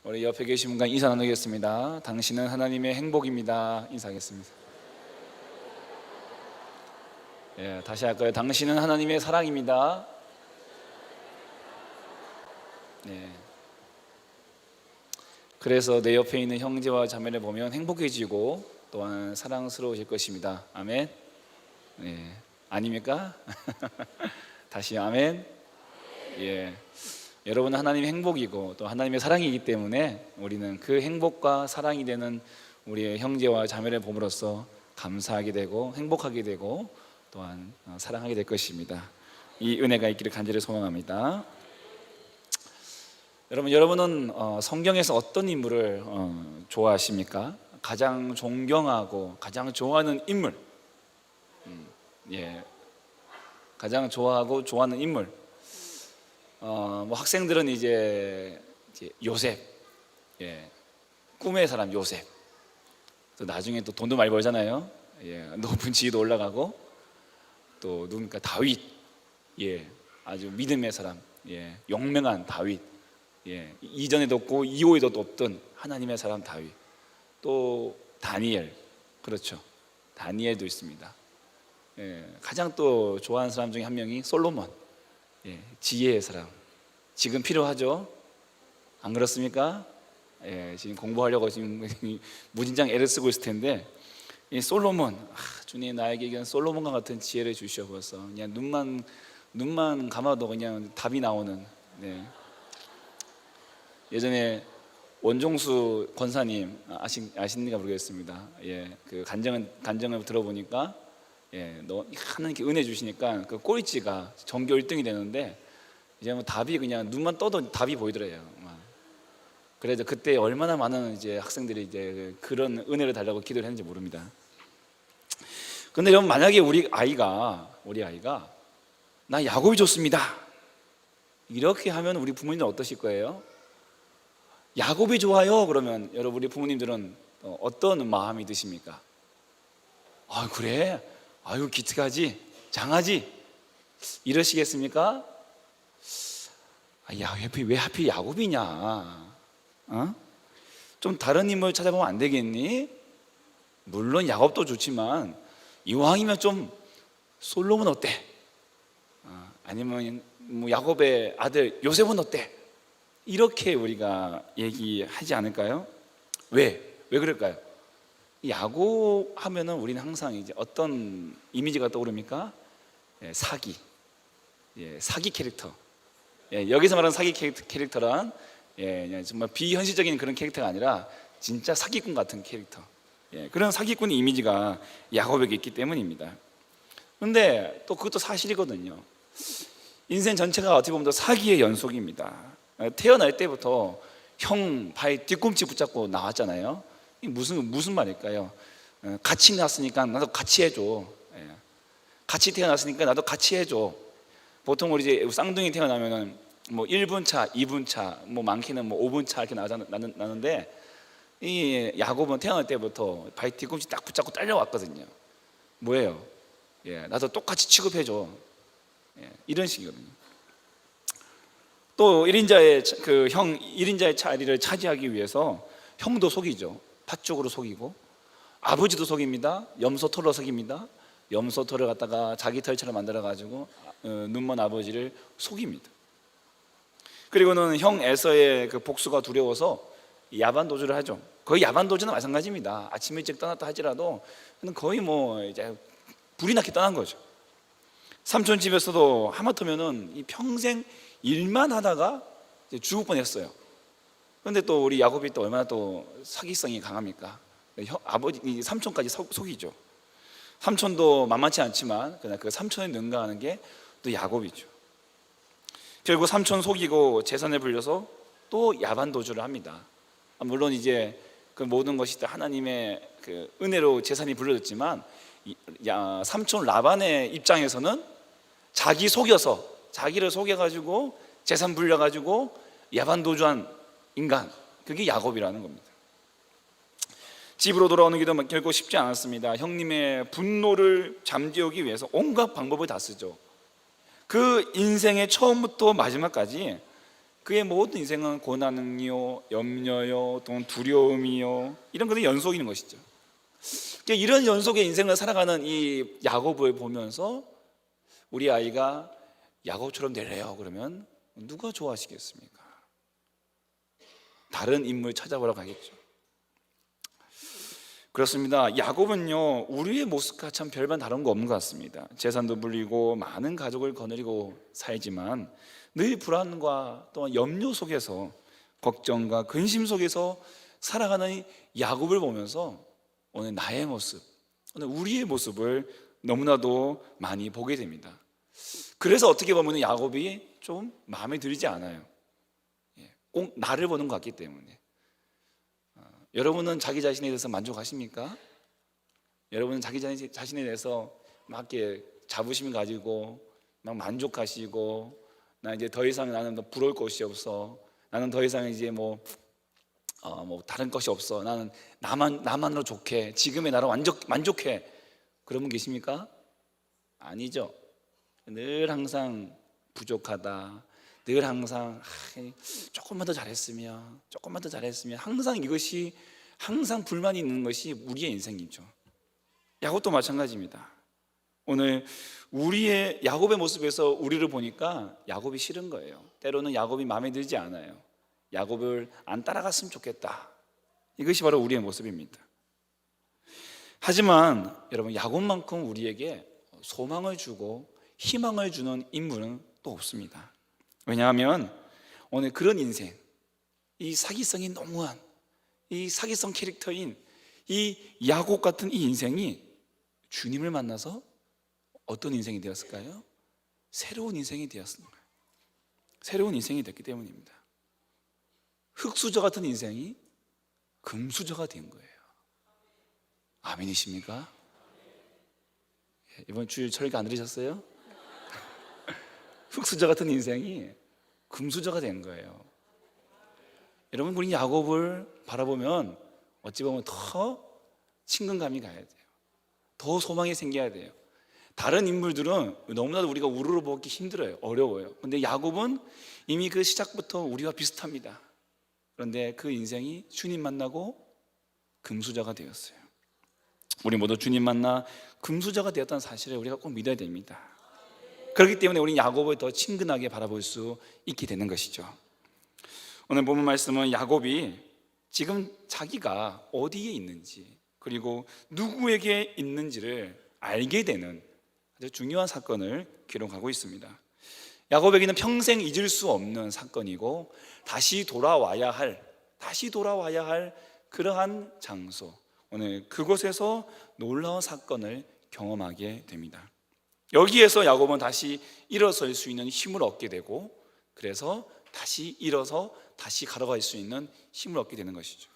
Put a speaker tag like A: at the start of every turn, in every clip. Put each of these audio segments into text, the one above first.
A: 우리 옆에 계신 분과 인사 나누겠습니다. 당신은 하나님의 행복입니다. 인사하겠습니다. 다시 할까요? 당신은 하나님의 사랑입니다. 그래서 내 옆에 있는 형제와 자매를 보면 행복해지고 또한 사랑스러워질 것입니다. 아멘. 아닙니까? 다시 아멘. 여러분은 하나님의 행복이고 또 하나님의 사랑이기 때문에 우리는 그 행복과 사랑이 되는 우리의 형제와 자매를 봄으로써 감사하게 되고 행복하게 되고 또한 사랑하게 될 것입니다. 이 은혜가 있기를 간절히 소망합니다. 여러분은 성경에서 어떤 인물을 좋아하십니까? 가장 존경하고 가장 좋아하는 인물, 가장 좋아하고 좋아하는 인물. 학생들은 이제 요셉, 꿈의 사람 요셉. 또 나중에 또 돈도 많이 벌잖아요. 높은 지위도 올라가고 또 누굽니까? 다윗, 아주 믿음의 사람, 용맹한 다윗. 이전에도 없고 이후에도 없던 하나님의 사람 다윗. 또 다니엘, 그렇죠. 다니엘도 있습니다. 가장 또 좋아하는 사람 중에 한 명이 솔로몬. 지혜의 사람. 지금 필요하죠? 안 그렇습니까? 지금 공부하려고 지금 무진장 애를 쓰고 있을 텐데 이 솔로몬, 주님 나에게 이런 솔로몬과 같은 지혜를 주시옵소서. 그냥 눈만 감아도 그냥 답이 나오는. 예전에 원종수 권사님 아시는가 모르겠습니다. 그 간증을 들어보니까 하나님께 은혜 주시니까 그 꼴찌가 전교 1등이 되는데 이제 뭐 답이 그냥 눈만 떠도 답이 보이더래요. 그래서 그때 얼마나 많은 이제 학생들이 이제 그런 은혜를 달라고 기도를 했는지 모릅니다. 근데 여러분, 만약에 우리 아이가 나 야곱이 좋습니다 이렇게 하면 우리 부모님은 어떠실 거예요? 야곱이 좋아요 그러면 여러분, 우리 부모님들은 어떤 마음이 드십니까? 그래? 아유 기특하지, 장하지, 이러시겠습니까? 왜 하필 야곱이냐? 좀 다른 인물 찾아보면 안 되겠니? 물론 야곱도 좋지만 이왕이면 좀 솔로몬 어때? 아니면 뭐 야곱의 아들 요셉은 어때? 이렇게 우리가 얘기하지 않을까요? 왜 그럴까요? 야곱 하면은 우리는 항상 이제 어떤 이미지가 떠오릅니까? 사기 캐릭터. 여기서 말하는 사기 캐릭터란 정말 비현실적인 그런 캐릭터가 아니라 진짜 사기꾼 같은 캐릭터. 그런 사기꾼의 이미지가 야곱에게 있기 때문입니다. 그런데 또 그것도 사실이거든요. 인생 전체가 어떻게 보면 사기의 연속입니다. 태어날 때부터 형 발 뒤꿈치 붙잡고 나왔잖아요. 무슨 말일까요? 같이 났으니까 나도 같이 해줘. 같이 태어났으니까 나도 같이 해줘. 보통 우리 이제 쌍둥이 태어나면은 뭐 1분 차, 2분 차, 뭐 많게는 뭐 5분 차 이렇게 나는데 이 야곱은 태어날 때부터 발 뒤꿈치 딱 붙잡고 딸려왔거든요. 뭐예요? 나도 똑같이 취급해줘. 이런 식이거든요. 또 1인자의 자리를 차지하기 위해서 형도 속이죠. 팥죽으로 속이고, 아버지도 속입니다. 염소털로 속입니다. 염소털을 갖다가 자기 털처럼 만들어가지고 눈먼 아버지를 속입니다. 그리고는 형 에서의 그 복수가 두려워서 야반 도주를 하죠. 거의 야반 도주는 마찬가지입니다. 아침 일찍 떠났다 하지라도 거의 뭐 이제 불이 나게 떠난 거죠. 삼촌 집에서도 하마터면은 이 평생 일만 하다가 이제 죽을 뻔했어요. 그런데 또 우리 야곱이 또 얼마나 또 사기성이 강합니까? 아버지 삼촌까지 속이죠. 삼촌도 만만치 않지만 그냥 그 삼촌에 능가하는 게 또 야곱이죠. 결국 삼촌 속이고 재산을 불려서 또 야반 도주를 합니다. 물론 이제 그 모든 것이 하나님의 그 은혜로 재산이 불려졌지만 삼촌 라반의 입장에서는 자기를 속여가지고 재산 불려가지고 야반 도주한 인간, 그게 야곱이라는 겁니다. 집으로 돌아오는 길도 결코 쉽지 않았습니다. 형님의 분노를 잠재우기 위해서 온갖 방법을 다 쓰죠. 그 인생의 처음부터 마지막까지 그의 모든 인생은 고난이요, 염려요, 또는 두려움이요, 이런 것들이 연속인 것이죠. 그러니까 이런 연속의 인생을 살아가는 이 야곱을 보면서 우리 아이가 야곱처럼 되래요 그러면 누가 좋아하시겠습니까? 다른 인물 찾아보라고 하겠죠. 그렇습니다. 야곱은요, 우리의 모습과 참 별반 다른 거 없는 것 같습니다. 재산도 불리고 많은 가족을 거느리고 살지만 늘 불안과 또한 염려 속에서, 걱정과 근심 속에서 살아가는 야곱을 보면서 오늘 나의 모습, 오늘 우리의 모습을 너무나도 많이 보게 됩니다. 그래서 어떻게 보면 야곱이 좀 마음에 들지 않아요. 꼭 나를 보는 것 같기 때문에. 여러분은 자기 자신에 대해서 만족하십니까? 여러분은 자기 자신에 대해서 막 이렇게 자부심 가지고 막 만족하시고, 나 이제 더 이상 나는 더 부러울 것이 없어, 나는 더 이상 이제 뭐 다른 것이 없어, 나는 나만으로 좋게, 지금의 나로 만족해, 그런 분 계십니까? 아니죠. 늘 항상 부족하다, 늘 항상 조금만 더 잘했으면, 조금만 더 잘했으면, 항상 이것이, 항상 불만이 있는 것이 우리의 인생이죠. 야곱도 마찬가지입니다. 오늘 우리의 야곱의 모습에서 우리를 보니까 야곱이 싫은 거예요. 때로는 야곱이 마음에 들지 않아요. 야곱을 안 따라갔으면 좋겠다. 이것이 바로 우리의 모습입니다. 하지만 여러분, 야곱만큼 우리에게 소망을 주고 희망을 주는 인물은 또 없습니다. 왜냐하면 오늘 그런 인생, 이 사기성이 너무한 이 사기성 캐릭터인 이 야곱 같은 이 인생이 주님을 만나서 어떤 인생이 되었을까요? 새로운 인생이 되었습니다. 새로운 인생이 됐기 때문입니다. 흙수저 같은 인생이 금수저가 된 거예요. 아멘이십니까? 이번 주일 철기 안 들으셨어요? 흙수저 같은 인생이 금수저가 된 거예요. 여러분, 우리 야곱을 바라보면 어찌 보면 더 친근감이 가야 돼요. 더 소망이 생겨야 돼요. 다른 인물들은 너무나도 우리가 우르르 보기 힘들어요. 어려워요. 그런데 야곱은 이미 그 시작부터 우리와 비슷합니다. 그런데 그 인생이 주님 만나고 금수저가 되었어요. 우리 모두 주님 만나 금수저가 되었다는 사실을 우리가 꼭 믿어야 됩니다. 그렇기 때문에 우리는 야곱을 더 친근하게 바라볼 수 있게 되는 것이죠. 오늘 본문 말씀은 야곱이 지금 자기가 어디에 있는지, 그리고 누구에게 있는지를 알게 되는 아주 중요한 사건을 기록하고 있습니다. 야곱에게는 평생 잊을 수 없는 사건이고 다시 돌아와야 할 그러한 장소, 오늘 그곳에서 놀라운 사건을 경험하게 됩니다. 여기에서 야곱은 다시 일어설 수 있는 힘을 얻게 되고, 그래서 다시 일어서 다시 걸어갈 수 있는 힘을 얻게 되는 것이죠.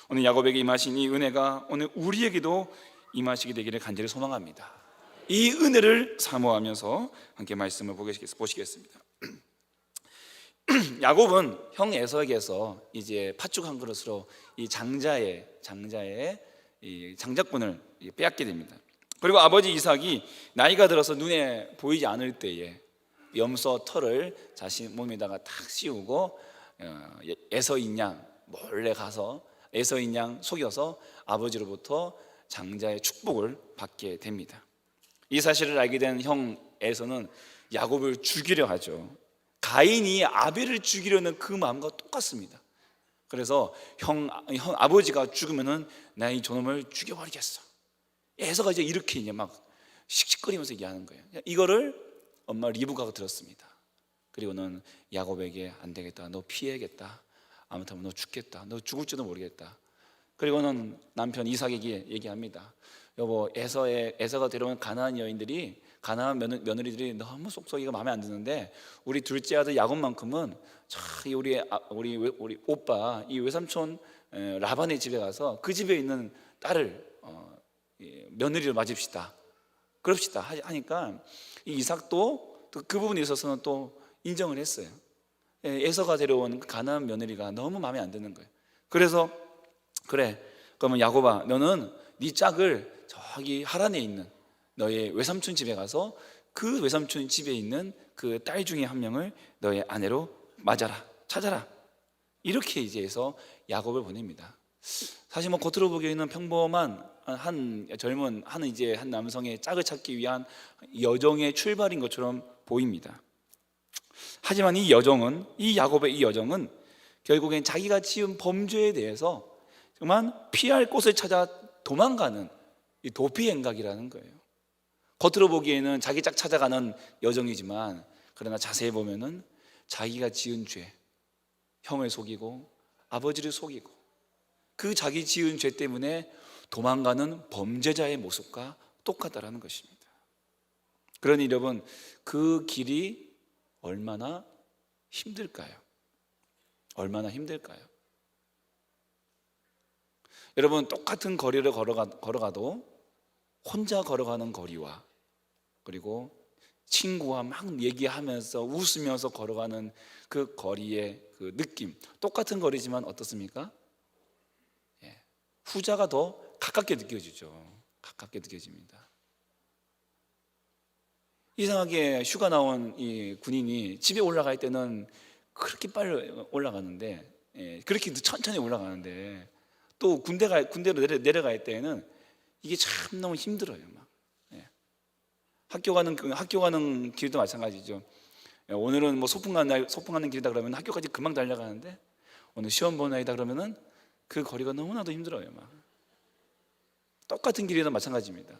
A: 오늘 야곱에게 임하신 이 은혜가 오늘 우리에게도 임하시게 되기를 간절히 소망합니다. 이 은혜를 사모하면서 함께 말씀을 보시겠습니다. 야곱은 형 에서에게서 이제 팥죽 한 그릇으로 이 장자의 이 장자권을 빼앗게 됩니다. 그리고 아버지 이삭이 나이가 들어서 눈에 보이지 않을 때에 염소 털을 자신 몸에다가 탁 씌우고 에서인 양 몰래 가서 에서인 양 속여서 아버지로부터 장자의 축복을 받게 됩니다. 이 사실을 알게 된 형 에서는 야곱을 죽이려 하죠. 가인이 아벨을 죽이려는 그 마음과 똑같습니다. 그래서 형 아버지가 죽으면은 나 이 저놈을 죽여버리겠어. 에서가 이제 막 씩씩거리면서 얘기하는 거예요. 이거를 엄마 리브가가 들었습니다. 그리고는 야곱에게 안 되겠다, 너 피해야겠다, 아무튼 너 죽겠다, 너 죽을지도 모르겠다. 그리고는 남편 이삭에게 얘기합니다. 여보, 에서가 데려온 가나안 여인들이, 가나안 며느리들이 너무 속썩이가 마음에 안 드는데 우리 둘째 아들 야곱만큼은 우리 오빠 이 외삼촌 라반의 집에 가서 그 집에 있는 딸을 며느리로 맞읍시다, 그럽시다 하니까 이삭도 또 그 부분에 있어서는 또 인정을 했어요. 에서가 데려온 가나안 며느리가 너무 마음에 안 드는 거예요. 그래서 그래, 그러면 야곱아, 너는 네 짝을 저기 하란에 있는 너의 외삼촌 집에 가서 그 외삼촌 집에 있는 그 딸 중에 한 명을 너의 아내로 맞아라. 찾아라. 이렇게 이제 해서 야곱을 보냅니다. 사실 뭐 겉으로 보기에는 평범한 한 젊은 한 남성의 짝을 찾기 위한 여정의 출발인 것처럼 보입니다. 하지만 이 야곱의 이 여정은 결국엔 자기가 지은 범죄에 대해서 정말 피할 곳을 찾아 도망가는 이 도피 행각이라는 거예요. 겉으로 보기에는 자기 짝 찾아가는 여정이지만, 그러나 자세히 보면은 자기가 지은 죄, 형을 속이고 아버지를 속이고 그 자기 지은 죄 때문에 도망가는 범죄자의 모습과 똑같다라는 것입니다. 그러니 여러분, 그 길이 얼마나 힘들까요? 얼마나 힘들까요? 여러분, 똑같은 거리를 걸어가도 혼자 걸어가는 거리와 그리고 친구와 막 얘기하면서 웃으면서 걸어가는 그 거리의 그 느낌, 똑같은 거리지만 어떻습니까? 후자가 더 가깝게 느껴지죠. 가깝게 느껴집니다. 이상하게 휴가 나온 이 군인이 집에 올라갈 때는 그렇게 빨리 올라가는데, 그렇게 천천히 올라가는데, 또 군대로 내려갈 때에는 이게 참 너무 힘들어요. 막. 학교 가는 길도 마찬가지죠. 오늘은 뭐 소풍 가는 길이다 그러면 학교까지 금방 달려가는데, 오늘 시험 보는 날이다 그러면은 그 거리가 너무나도 힘들어요. 막. 똑같은 길이도 마찬가지입니다.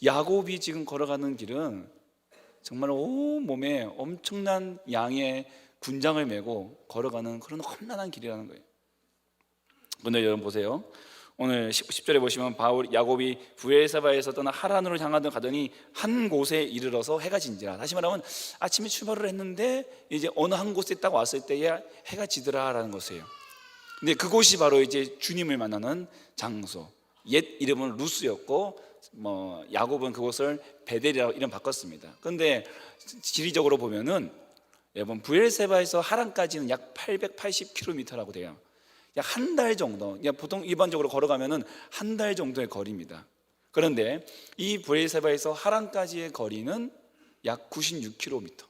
A: 야곱이 지금 걸어가는 길은 정말 온 몸에 엄청난 양의 군장을 메고 걸어가는 그런 험난한 길이라는 거예요. 근데 여러분 보세요. 오늘 10절에 보시면 야곱이 브엘사바에서 떠나 하란으로 가더니 한 곳에 이르러서 해가 진지라. 다시 말하면 아침에 출발을 했는데 이제 어느 한 곳에 딱 왔을 때에 해가 지더라라는 것이에요. 근데 그곳이 바로 이제 주님을 만나는 장소. 옛 이름은 루스였고 야곱은 그곳을 베델이라고 이름 바꿨습니다. 그런데 지리적으로 보면은 여러분, 브엘세바에서 하란까지는 약 880km라고 돼요. 약 한 달 정도, 보통 일반적으로 걸어가면은 한 달 정도의 거리입니다. 그런데 이 브엘세바에서 하란까지의 거리는 약 96km.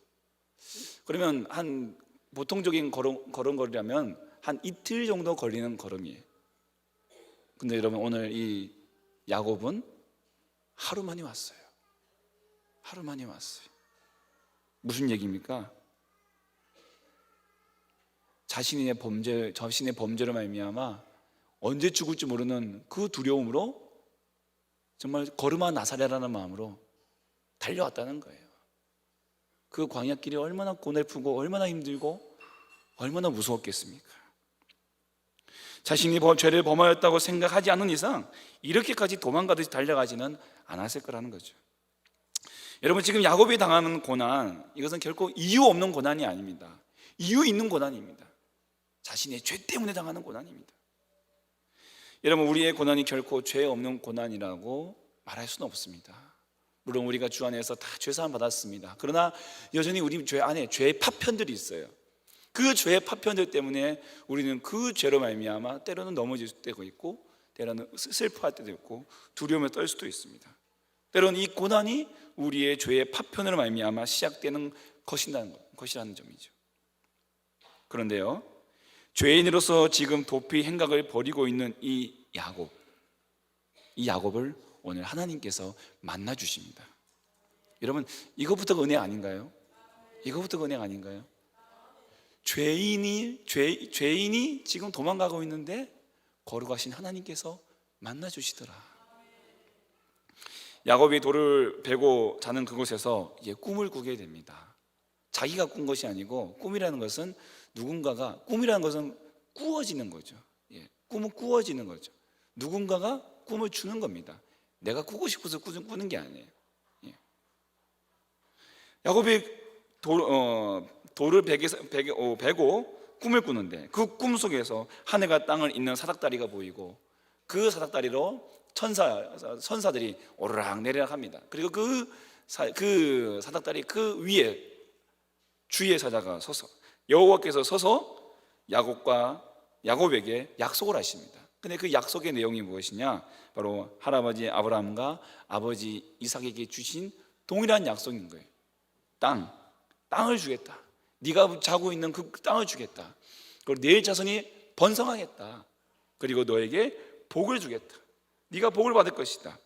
A: 그러면 한 보통적인 걸음걸이라면 한 이틀 정도 걸리는 걸음이에요. 근데 여러분, 오늘 이 야곱은 하루 만에 왔어요. 하루 만에 왔어요. 무슨 얘기입니까? 자신의 범죄로 말미암아 언제 죽을지 모르는 그 두려움으로 정말 걸음아 나사렛라는 마음으로 달려왔다는 거예요. 그 광야길이 얼마나 고달프고 얼마나 힘들고 얼마나 무서웠겠습니까? 자신이 죄를 범하였다고 생각하지 않는 이상 이렇게까지 도망가듯이 달려가지는 않았을 거라는 거죠. 여러분, 지금 야곱이 당하는 고난, 이것은 결코 이유 없는 고난이 아닙니다. 이유 있는 고난입니다. 자신의 죄 때문에 당하는 고난입니다. 여러분, 우리의 고난이 결코 죄 없는 고난이라고 말할 수는 없습니다. 물론 우리가 주 안에서 다 죄사함 받았습니다. 그러나 여전히 우리 죄 안에 죄의 파편들이 있어요. 그 죄의 파편들 때문에 우리는 그 죄로 말미암아 때로는 넘어질 때도 있고, 때로는 슬퍼할 때도 있고, 두려움에 떨 수도 있습니다. 때로는 이 고난이 우리의 죄의 파편으로 말미암아 시작되는 것이라는 점이죠. 그런데요, 죄인으로서 지금 도피 행각을 벌이고 있는 이 야곱을 오늘 하나님께서 만나 주십니다. 여러분, 이것부터가 은혜 아닌가요? 이것부터가 은혜 아닌가요? 죄인이 지금 도망가고 있는데 거룩하신 하나님께서 만나 주시더라. 야곱이 돌을 베고 자는 그곳에서 꿈을 꾸게 됩니다. 자기가 꾼 것이 아니고, 꿈이라는 것은 꿈이라는 것은 꾸어지는 거죠. 꿈은 꾸어지는 거죠. 누군가가 꿈을 주는 겁니다. 내가 꾸고 싶어서 꾸는 게 아니에요. 야곱이 돌을 베고 꿈을 꾸는데, 그 꿈 속에서 하늘과 땅을 잇는 사닥다리가 보이고, 그 사닥다리로 천사들이 오르락 내리락 합니다. 그리고 그 사닥다리 그 위에 주의 사자가 서서, 여호와께서 서서 야곱에게 약속을 하십니다. 근데 그 약속의 내용이 무엇이냐? 바로 할아버지 아브라함과 아버지 이삭에게 주신 동일한 약속인 거예요. 땅을 주겠다. 네가 자고 있는 그 땅을 주겠다. 그리고 네 자손이 번성하겠다. 그리고 너에게 복을 주겠다. 네가 복을 받을 것이다.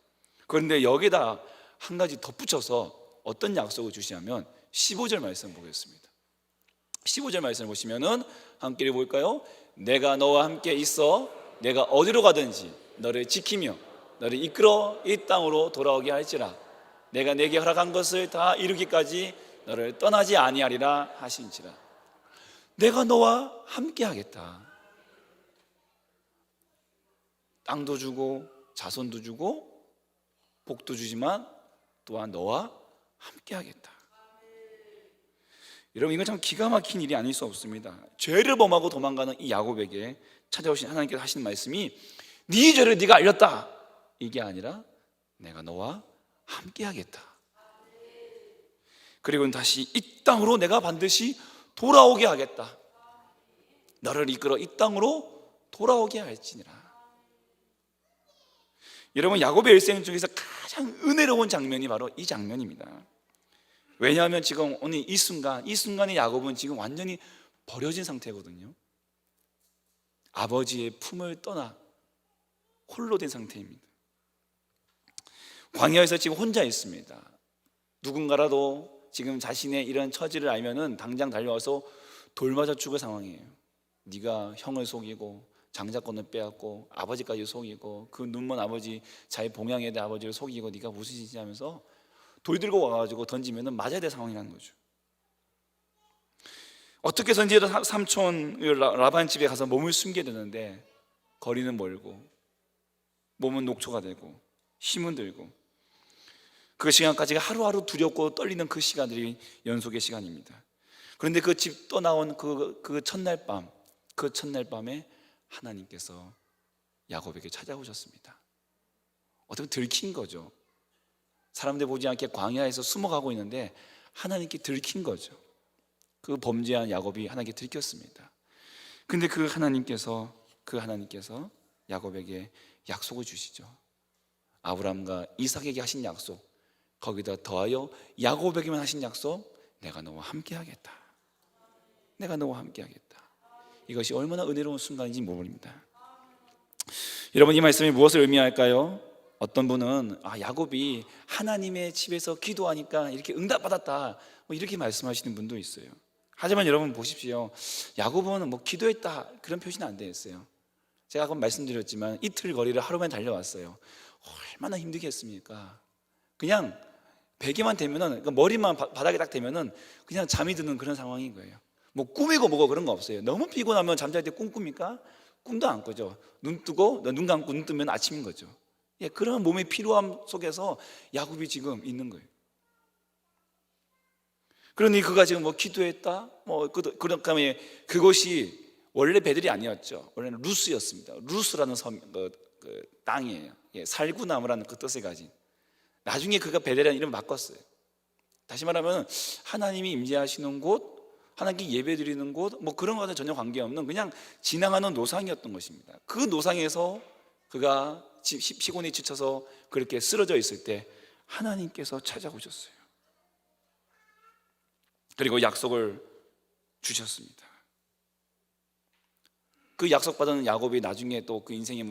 A: 그런데 여기다 한 가지 덧붙여서 어떤 약속을 주시냐면 15절 말씀 보겠습니다. 15절 말씀을 보시면은 함께 읽어볼까요? 내가 너와 함께 있어 내가 어디로 가든지 너를 지키며 너를 이끌어 이 땅으로 돌아오게 할지라. 내가 내게 허락한 것을 다 이루기까지 너를 떠나지 아니하리라 하신지라. 내가 너와 함께 하겠다. 땅도 주고 자손도 주고 복도 주지만 또한 너와 함께 하겠다. 여러분, 이건 참 기가 막힌 일이 아닐 수 없습니다. 죄를 범하고 도망가는 이 야곱에게 찾아오신 하나님께서 하시는 말씀이 네 죄를 네가 알렸다, 이게 아니라 내가 너와 함께 하겠다. 그리고 다시 이 땅으로 내가 반드시 돌아오게 하겠다. 너를 이끌어 이 땅으로 돌아오게 할지니라. 여러분, 야곱의 일생 중에서 가장 은혜로운 장면이 바로 이 장면입니다. 왜냐하면 지금 오늘 이 순간에 야곱은 지금 완전히 버려진 상태거든요. 아버지의 품을 떠나 홀로 된 상태입니다. 광야에서 지금 혼자 있습니다. 누군가라도 지금 자신의 이런 처지를 알면은 당장 달려와서 돌 맞아 죽을 상황이에요. 네가 형을 속이고 장자권을 빼앗고 아버지까지 속이고 그 눈먼 아버지, 자기 봉양에 대한 아버지를 속이고 네가 무슨 짓이냐 하면서 돌 들고 와가지고 던지면은 맞아야 될 상황이라는 거죠. 어떻게 해서든지 삼촌 라반 집에 가서 몸을 숨겨야 되는데 거리는 멀고 몸은 녹초가 되고 힘은 들고 그 시간까지가 하루하루 두렵고 떨리는 그 시간들이 연속의 시간입니다. 그런데 그 집 떠나온 그 첫날 밤에 하나님께서 야곱에게 찾아오셨습니다. 어떻게 들킨 거죠. 사람들 보지 않게 광야에서 숨어가고 있는데 하나님께 들킨 거죠. 그 범죄한 야곱이 하나님께 들켰습니다. 근데 그 하나님께서 야곱에게 약속을 주시죠. 아브라함과 이삭에게 하신 약속, 거기다 더하여 야곱에게만 하신 약속, 내가 너와 함께 하겠다. 내가 너와 함께 하겠다. 이것이 얼마나 은혜로운 순간인지 모릅니다. 여러분, 이 말씀이 무엇을 의미할까요? 어떤 분은 야곱이 하나님의 집에서 기도하니까 이렇게 응답받았다, 이렇게 말씀하시는 분도 있어요. 하지만 여러분 보십시오. 야곱은 기도했다 그런 표시는 안 되어 있어요. 제가 아까 말씀드렸지만 이틀 거리를 하루만 달려왔어요. 얼마나 힘들겠습니까? 그냥 베개만 대면은, 그러니까 머리만 바닥에 딱 대면은 그냥 잠이 드는 그런 상황인 거예요. 꿈이고 뭐고 그런 거 없어요. 너무 피곤하면 잠잘 때 꿈 꿉니까? 꿈도 안 꾸죠. 눈 감고 눈 뜨면 아침인 거죠. 그런 몸의 피로함 속에서 야곱이 지금 있는 거예요. 그러니 그가 지금 기도했다, 그러니까 그곳이 원래 베들이 아니었죠. 원래는 루스였습니다. 루스라는 땅이에요. 살구나무라는 그 뜻을 가진. 나중에 그가 베델이라는 이름을 바꿨어요. 다시 말하면 하나님이 임재하시는 곳, 하나님께 예배드리는 곳, 그런 것과 전혀 관계없는 그냥 지나가는 노상이었던 것입니다. 그 노상에서 그가 피곤에 지쳐서 그렇게 쓰러져 있을 때 하나님께서 찾아오셨어요. 그리고 약속을 주셨습니다. 그 약속받은 야곱이 나중에 또 그 인생이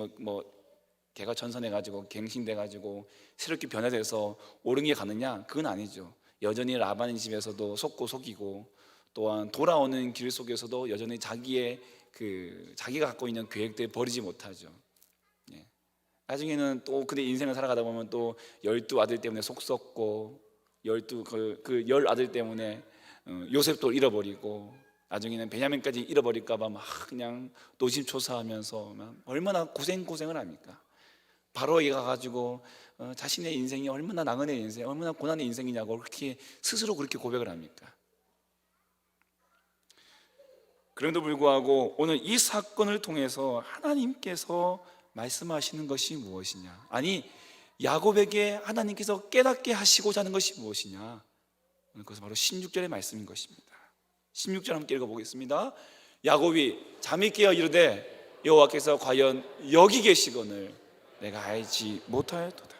A: 개가 전선해가지고 갱신돼가지고 새롭게 변화돼서 옳은 게 가느냐? 그건 아니죠. 여전히 라반의 집에서도 속고 속이고, 또한 돌아오는 길 속에서도 여전히 자기가 갖고 있는 계획들 버리지 못하죠. 나중에는 또 근데 인생을 살아가다 보면 또 12아들 때문에 속 썩고, 12열 아들 때문에 요셉도 잃어버리고, 나중에는 베냐민까지 잃어버릴까봐 막 그냥 노심초사하면서 막 얼마나 고생을 합니까? 바로에게 가가지고 자신의 인생이 얼마나 나그네 인생, 얼마나 고난의 인생이냐고 그렇게 스스로 그렇게 고백을 합니까? 그럼에도 불구하고 오늘 이 사건을 통해서 하나님께서 말씀하시는 것이 무엇이냐? 아니, 야곱에게 하나님께서 깨닫게 하시고자 하는 것이 무엇이냐? 그것은 바로 16절의 말씀인 것입니다. 16절 함께 읽어보겠습니다. 야곱이 잠이 깨어 이르되 여호와께서 과연 여기 계시거늘 내가 알지 못하였도다.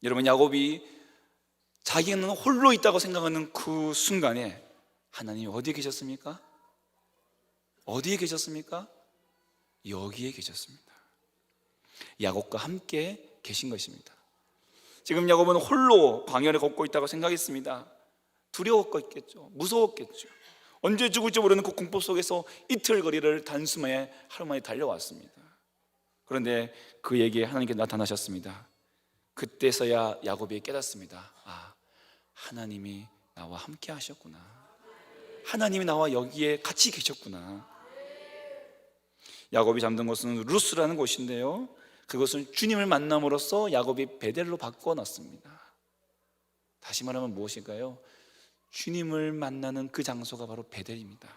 A: 여러분, 야곱이 자기는 홀로 있다고 생각하는 그 순간에 하나님이 어디에 계셨습니까? 어디에 계셨습니까? 여기에 계셨습니다. 야곱과 함께 계신 것입니다. 지금 야곱은 홀로 광야를 걷고 있다고 생각했습니다. 두려웠겠죠. 무서웠겠죠. 언제 죽을지 모르는 그 공포 속에서 이틀 거리를 단숨에 하루 만에 달려왔습니다. 그런데 그에게 하나님께 나타나셨습니다. 그때서야 야곱이 깨닫습니다. 아, 하나님이 나와 함께 하셨구나. 하나님이 나와 여기에 같이 계셨구나. 야곱이 잠든 곳은 루스라는 곳인데요, 그것은 주님을 만남으로써 야곱이 베델로 바꿔놨습니다. 다시 말하면 무엇일까요? 주님을 만나는 그 장소가 바로 베델입니다.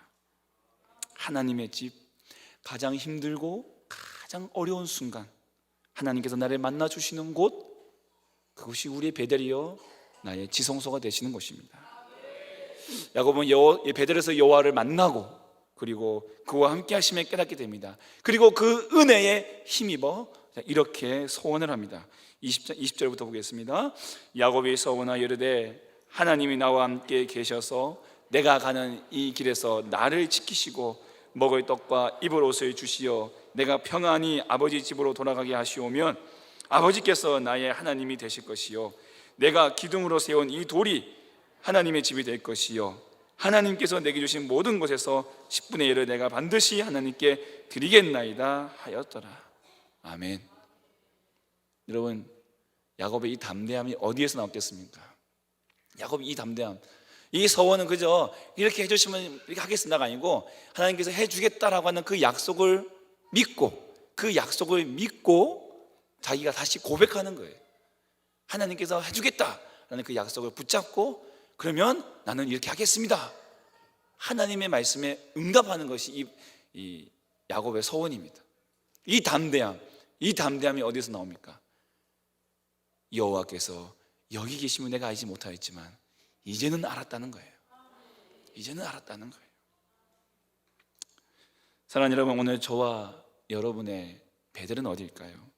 A: 하나님의 집, 가장 힘들고 가장 어려운 순간 하나님께서 나를 만나주시는 곳, 그것이 우리의 베델이요 나의 지성소가 되시는 것입니다. 야곱은 베델에서 여호와를 만나고 그리고 그와 함께 하심에 깨닫게 됩니다. 그리고 그 은혜에 힘입어 이렇게 소원을 합니다. 20절부터 보겠습니다. 야곱이 서원하여 이르되 하나님이 나와 함께 계셔서 내가 가는 이 길에서 나를 지키시고 먹을 떡과 입을 옷을 주시어 내가 평안히 아버지 집으로 돌아가게 하시오면 아버지께서 나의 하나님이 되실 것이요 내가 기둥으로 세운 이 돌이 하나님의 집이 될 것이요 하나님께서 내게 주신 모든 것에서 10분의 1을 내가 반드시 하나님께 드리겠나이다 하였더라. 아멘. 여러분, 야곱의 이 담대함이 어디에서 나왔겠습니까? 야곱이 이 담대함, 이 서원은 그저 이렇게 해주시면 이렇게 하겠습니다가 아니고 하나님께서 해주겠다라고 하는 그 약속을 믿고 자기가 다시 고백하는 거예요. 하나님께서 해주겠다라는 그 약속을 붙잡고 그러면 나는 이렇게 하겠습니다. 하나님의 말씀에 응답하는 것이 이 야곱의 서원입니다. 이 담대함이 어디서 나옵니까? 여호와께서 여기 계시면 내가 알지 못하였지만 이제는 알았다는 거예요. 사랑하는 여러분, 오늘 저와 여러분의 베델은 어디일까요?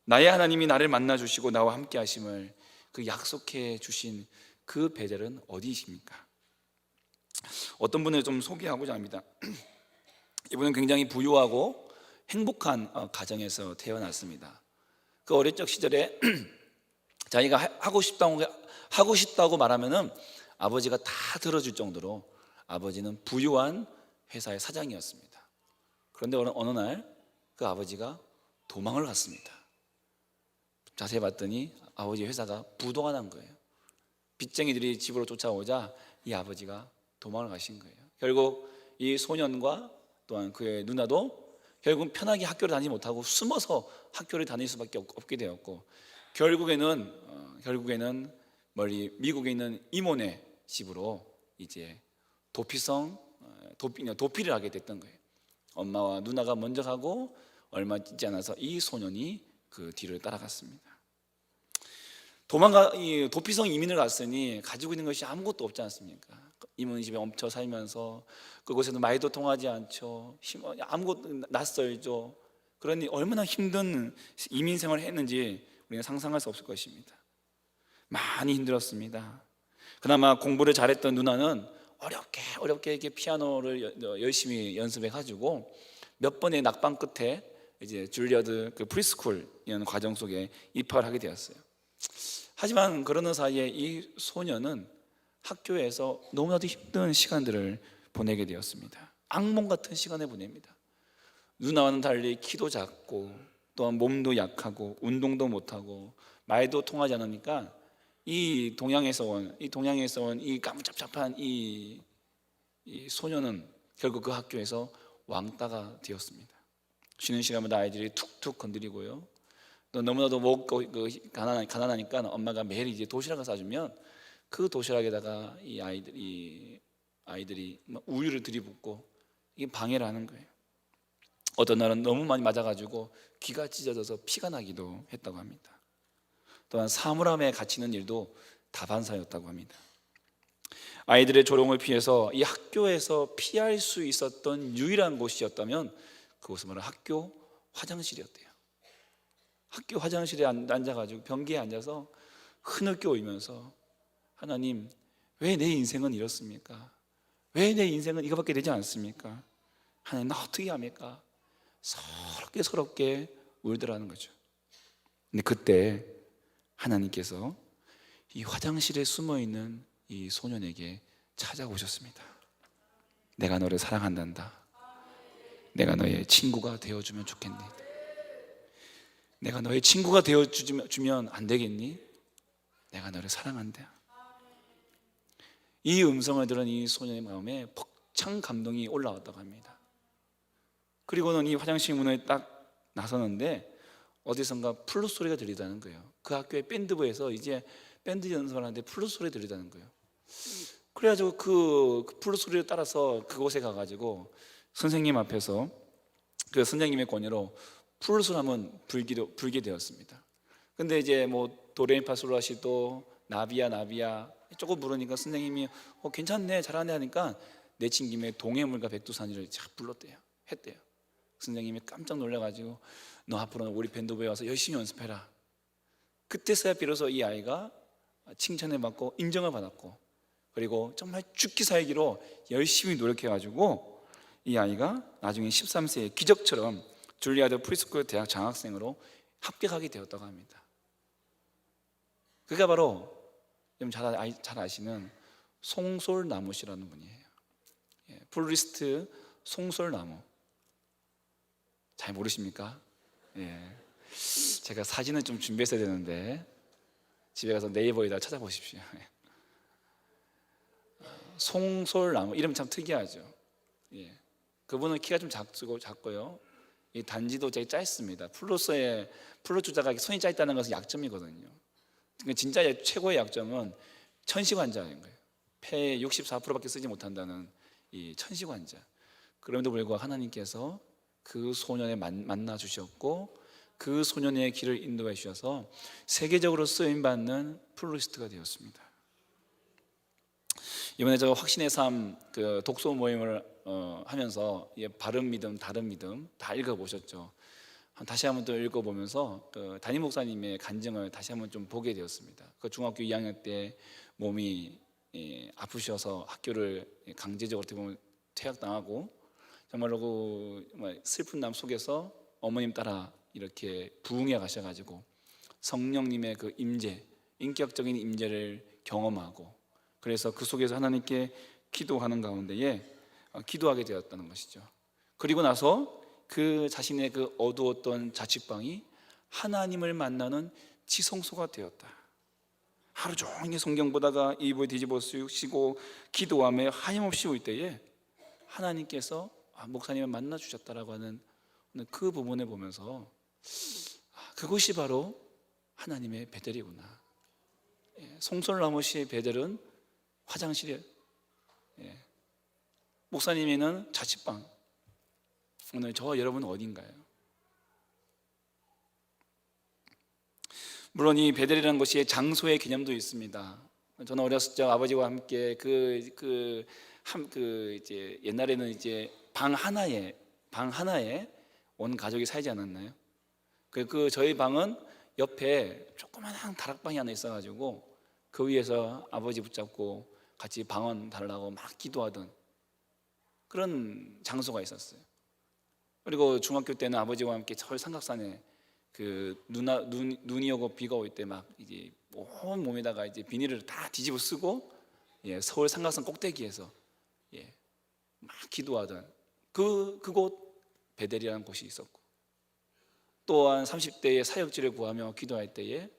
A: 나의 하나님이 나를 만나주시고 나와 함께 하심을 그 약속해 주신 그 베델은 어디이십니까? 어떤 분을 좀 소개하고자 합니다. 이분은 굉장히 부유하고 행복한 가정에서 태어났습니다. 그 어릴 적 시절에 자기가 하고 싶다고 말하면은 아버지가 다 들어줄 정도로 아버지는 부유한 회사의 사장이었습니다. 그런데 어느 날 그 아버지가 도망을 갔습니다. 자세히 봤더니 아버지 회사가 부도가 난 거예요. 빚쟁이들이 집으로 쫓아오자 이 아버지가 도망을 가신 거예요. 결국 이 소년과 또한 그의 누나도 결국 편하게 학교를 다니지 못하고 숨어서 학교를 다닐 수밖에 없게 되었고 결국에는 멀리 미국에 있는 이모네 집으로 이제 도피를 하게 됐던 거예요. 엄마와 누나가 먼저 가고 얼마 있지 않아서 이 소년이 그 뒤를 따라갔습니다. 도피성 이민을 갔으니 가지고 있는 것이 아무것도 없지 않습니까? 이모네 집에 엎쳐 살면서 그곳에도 말도 통하지 않죠. 아무것도 낯설죠. 그러니 얼마나 힘든 이민 생활을 했는지 우리는 상상할 수 없을 것입니다. 많이 힘들었습니다. 그나마 공부를 잘했던 누나는 어렵게 이렇게 피아노를 열심히 연습해 가지고 몇 번의 낙방 끝에 이제 줄리어드 그 프리스쿨이라는 과정 속에 입학을 하게 되었어요. 하지만 그러는 사이에 이 소녀는 학교에서 너무나도 힘든 시간들을 보내게 되었습니다. 악몽 같은 시간을 보냅니다. 누나와는 달리 키도 작고 또한 몸도 약하고 운동도 못하고 말도 통하지 않으니까 이 동양에서 온 이 까무잡잡한 이 소녀는 결국 그 학교에서 왕따가 되었습니다. 쉬는 시간마다 아이들이 툭툭 건드리고요. 또 너무나도 먹고 가난하니까 엄마가 매일 이제 도시락을 싸주면 그 도시락에다가 이 아이들이 우유를 들이붓고 이게 방해를 하는 거예요. 어떤 날은 너무 많이 맞아가지고 귀가 찢어져서 피가 나기도 했다고 합니다. 또한 사물함에 갇히는 일도 다반사였다고 합니다. 아이들의 조롱을 피해서 이 학교에서 피할 수 있었던 유일한 곳이었다면 그곳은 바로 학교 화장실이었대요. 학교 화장실에 앉아가지고 변기에 앉아서 흐느껴 울면서 하나님, 왜 내 인생은 이렇습니까? 왜 내 인생은 이거밖에 되지 않습니까? 하나님, 나 어떻게 합니까? 서럽게 울더라는 거죠. 근데 그때 하나님께서 이 화장실에 숨어있는 이 소년에게 찾아오셨습니다. 내가 너를 사랑한단다. 내가 너의 친구가 되어주면 좋겠니? 내가 너의 친구가 되어주면 안 되겠니? 내가 너를 사랑한다. 이 음성을 들은 이 소년의 마음에 벅찬 감동이 올라왔다고 합니다. 그리고는 이 화장실 문을 딱 나서는데 어디선가 플룻 소리가 들리다는 거예요. 그 학교의 밴드부에서 이제 밴드 연습을 하는데 플룻 소리가 들리다는 거예요. 그래가지고 그 플룻 소리를 따라서 그곳에 가가지고 선생님 앞에서 그 선생님의 권유로 플룻을 한번 불게 되었습니다. 근데 이제 뭐 도레미파솔라시도 나비야 조금 부르니까 선생님이 괜찮네, 잘하네 하니까 내친 김에 동해물과 백두산이를 쫙 불렀대요. 했대요. 선생님이 깜짝 놀라가지고 너 앞으로는 우리 밴드부에 와서 열심히 연습해라. 그때서야 비로소 이 아이가 칭찬을 받고 인정을 받았고, 그리고 정말 죽기 살기로 열심히 노력해가지고 이 아이가 나중에 13세에 기적처럼 줄리아드 프리스쿨 대학 장학생으로 합격하게 되었다고 합니다. 그가 바로 잘 아시는 송솔나무씨라는 분이에요. 플루리스트 송솔나무. 잘 모르십니까? 제가 사진을 좀 준비했어야 되는데 집에 가서 네이버에다 찾아보십시오. 송솔나무, 이름 참 특이하죠. 그분은 키가 좀 작고요. 이 단지도 되게 짧습니다. 플루 주자가 손이 짧다는 것은 약점이거든요. 진짜 최고의 약점은 천식 환자인 거예요. 폐의 64%밖에 쓰지 못한다는 이 천식 환자. 그럼에도 불구하고 하나님께서 그 소년을 만나 주셨고 그 소년의 길을 인도해 주셔서 세계적으로 쓰임받는 플루리스트가 되었습니다. 이번에 제가 확신의 삶 그 독서 모임을 하면서 바른 믿음, 다른 믿음 다 읽어보셨죠? 다시 한번 또 읽어보면서 그 담임 목사님의 간증을 다시 한번 좀 보게 되었습니다. 그 중학교 2학년 때 몸이 아프셔서 학교를 강제적으로 어떻게 보면 퇴학당하고 정말로 그 슬픈 남 속에서 어머님 따라 이렇게 부흥해 가셔가지고 성령님의 그 임재, 인격적인 임재를 경험하고, 그래서 그 속에서 하나님께 기도하는 가운데에 기도하게 되었다는 것이죠. 그리고 나서 그 자신의 그 어두웠던 자취방이 하나님을 만나는 지성소가 되었다. 하루 종일 성경 보다가 이불 뒤집어 쓰시고 기도하며 하염없이 올 때에 하나님께서 목사님을 만나 주셨다라고 하는 그 부분을 보면서 그것이 바로 하나님의 베델이구나. 송솔나무씨의 베델은 화장실에, 목사님에는 자취방. 오늘 저와 여러분은 어딘가요? 물론 이 베델이라는 것이 장소의 개념도 있습니다. 저는 어렸을 적 아버지와 함께 이제 옛날에는 이제 방 하나에 온 가족이 살지 않았나요? 그 저희 방은 옆에 조그마한 다락방이 하나 있어가지고 그 위에서 아버지 붙잡고 같이 방언 달라고 막 기도하던 그런 장소가 있었어요. 그리고 중학교 때는 아버지와 함께 서울 삼각산에 그 눈이 오고 비가 올 때 막 이제 온 몸에다가 이제 비닐을 다 뒤집어 쓰고 서울 삼각산 꼭대기에서 막 기도하던 그곳 베델이라는 곳이 있었고, 또한 30대에 사역지를 구하며 기도할 때에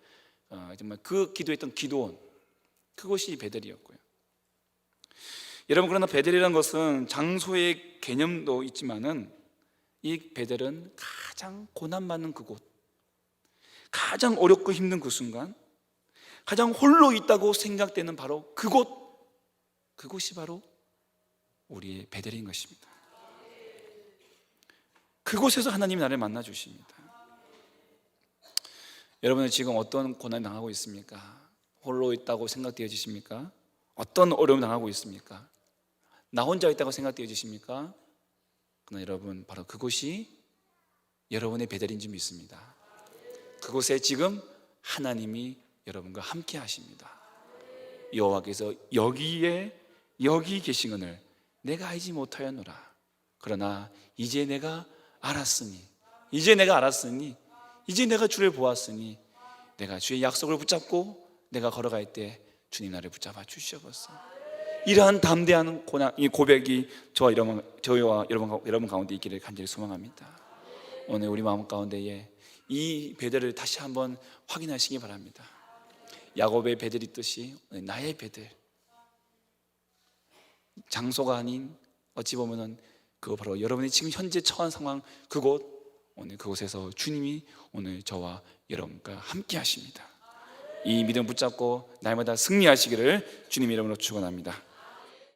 A: 정말 그 기도했던 기도원, 그곳이 베델이었고요. 여러분, 그러나 베델이라는 것은 장소의 개념도 있지만은 이 베델은 가장 고난받는 그곳, 가장 어렵고 힘든 그 순간, 가장 홀로 있다고 생각되는 바로 그곳이 바로 우리의 베델인 것입니다. 그곳에서 하나님이 나를 만나 주십니다. 여러분은 지금 어떤 고난을 당하고 있습니까? 홀로 있다고 생각되어지십니까? 어떤 어려움을 당하고 있습니까? 나 혼자 있다고 생각되어지십니까? 그러나 여러분, 바로 그곳이 여러분의 베델인 줄 믿습니다. 그곳에 지금 하나님이 여러분과 함께 하십니다. 여호와께서 여기 계신 것을 내가 알지 못하였노라. 그러나 이제 내가 알았으니 이제 내가 주를 보았으니 내가 주의 약속을 붙잡고 내가 걸어갈 때 주님 나를 붙잡아 주시옵소서. 이러한 담대한 이 고백이 저와 여러분 가운데 있기를 간절히 소망합니다. 오늘 우리 마음 가운데에 이 배들을 다시 한번 확인하시기 바랍니다. 야곱의 배들이 있듯이 나의 배들, 장소가 아닌 어찌 보면은 그거 바로 여러분이 지금 현재 처한 상황, 오늘 그곳에서 주님이 오늘 저와 여러분과 함께 하십니다. 이 믿음 붙잡고 날마다 승리하시기를 주님 이름으로 축원합니다.